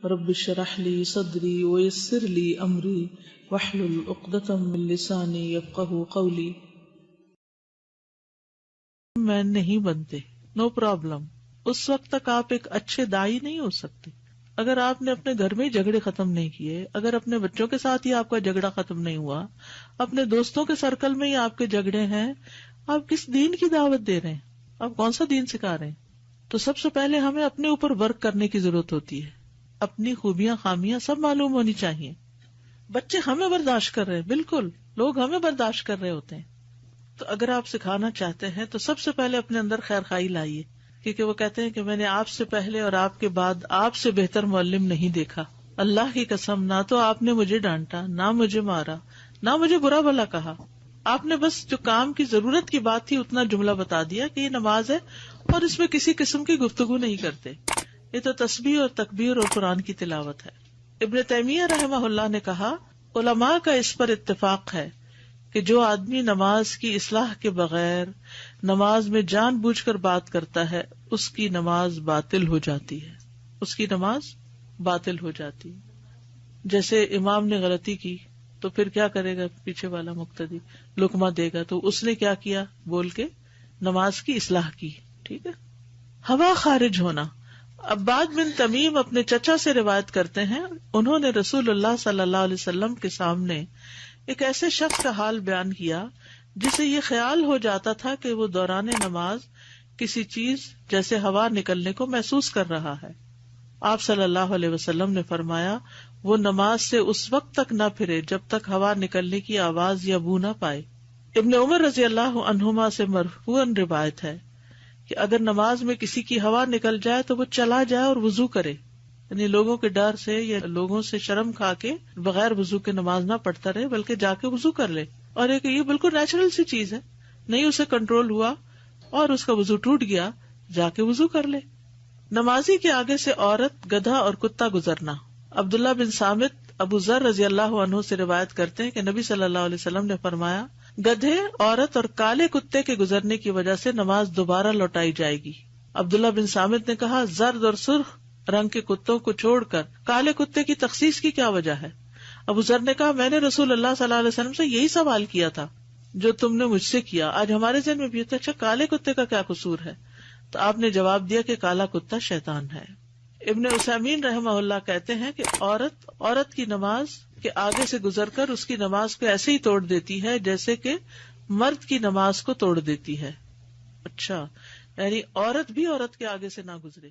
رب اشرح لي صدری ويسر لي امری واحلل عقدۃ من لسانی یفقہوا قولی. میں نہیں بنتے، نو پرابلم. اس وقت تک آپ ایک اچھے دائی نہیں ہو سکتے اگر آپ نے اپنے گھر میں جھگڑے ختم نہیں کیے، اگر اپنے بچوں کے ساتھ ہی آپ کا جھگڑا ختم نہیں ہوا، اپنے دوستوں کے سرکل میں ہی آپ کے جھگڑے ہیں، آپ کس دین کی دعوت دے رہے ہیں؟ آپ کون سا دین سکھا رہے ہیں؟ تو سب سے پہلے ہمیں اپنے اوپر ورک کرنے کی ضرورت ہوتی ہے. اپنی خوبیاں خامیاں سب معلوم ہونی چاہیے. بچے ہمیں برداشت کر رہے ہیں، بالکل لوگ ہمیں برداشت کر رہے ہوتے ہیں. تو اگر آپ سکھانا چاہتے ہیں تو سب سے پہلے اپنے اندر خیر خواہی لائیے، کیونکہ وہ کہتے ہیں کہ میں نے آپ سے پہلے اور آپ کے بعد آپ سے بہتر معلم نہیں دیکھا. اللہ کی قسم، نہ تو آپ نے مجھے ڈانٹا، نہ مجھے مارا، نہ مجھے برا بھلا کہا. آپ نے بس جو کام کی ضرورت کی بات تھی اتنا جملہ بتا دیا کہ یہ نماز ہے اور اس میں کسی قسم کی گفتگو نہیں کرتے، یہ تو تسبیح اور تکبیر اور قرآن کی تلاوت ہے. ابن تیمیہ رحمہ اللہ نے کہا، علماء کا اس پر اتفاق ہے کہ جو آدمی نماز کی اصلاح کے بغیر نماز میں جان بوجھ کر بات کرتا ہے اس کی نماز باطل ہو جاتی ہے، اس کی نماز باطل ہو جاتی ہے. جیسے امام نے غلطی کی تو پھر کیا کرے گا پیچھے والا مقتدی؟ لقمہ دے گا. تو اس نے کیا کیا؟ بول کے نماز کی اصلاح کی. ٹھیک ہے. ہوا خارج ہونا. عباد بن تمیم اپنے چچا سے روایت کرتے ہیں، انہوں نے رسول اللہ صلی اللہ علیہ وسلم کے سامنے ایک ایسے شخص کا حال بیان کیا جسے یہ خیال ہو جاتا تھا کہ وہ دوران نماز کسی چیز جیسے ہوا نکلنے کو محسوس کر رہا ہے. آپ صلی اللہ علیہ وسلم نے فرمایا، وہ نماز سے اس وقت تک نہ پھرے جب تک ہوا نکلنے کی آواز یا بو نہ پائے. ابن عمر رضی اللہ عنہما سے مرفوعاً روایت ہے کہ اگر نماز میں کسی کی ہوا نکل جائے تو وہ چلا جائے اور وضو کرے، یعنی لوگوں کے ڈر سے یا لوگوں سے شرم کھا کے بغیر وضو کے نماز نہ پڑھتا رہے بلکہ جا کے وضو کر لے. اور ایک یہ بالکل نیچرل سی چیز ہے، نہیں اسے کنٹرول ہوا اور اس کا وضو ٹوٹ گیا، جا کے وضو کر لے. نمازی کے آگے سے عورت، گدھا اور کتا گزرنا. عبداللہ بن صامت ابو ذر رضی اللہ عنہ سے روایت کرتے ہیں کہ نبی صلی اللہ علیہ وسلم نے فرمایا، گدھے، عورت اور کالے کتے کے گزرنے کی وجہ سے نماز دوبارہ لوٹائی جائے گی. عبداللہ بن صامت نے کہا، زرد اور سرخ رنگ کے کتوں کو چھوڑ کر کالے کتے کی تخصیص کی کیا وجہ ہے؟ ابو ذر نے کہا، میں نے رسول اللہ صلی اللہ علیہ وسلم سے یہی سوال کیا تھا جو تم نے مجھ سے کیا. آج ہمارے ذہن میں بھی اچھا کالے کتے کا کیا قصور ہے؟ تو آپ نے جواب دیا کہ کالا کتا شیطان ہے. ابن عثیمین رحمہ اللہ کہتے ہیں کہ عورت کی نماز کے آگے سے گزر کر اس کی نماز کو ایسے ہی توڑ دیتی ہے جیسے کہ مرد کی نماز کو توڑ دیتی ہے. اچھا، یعنی عورت بھی عورت کے آگے سے نہ گزرے.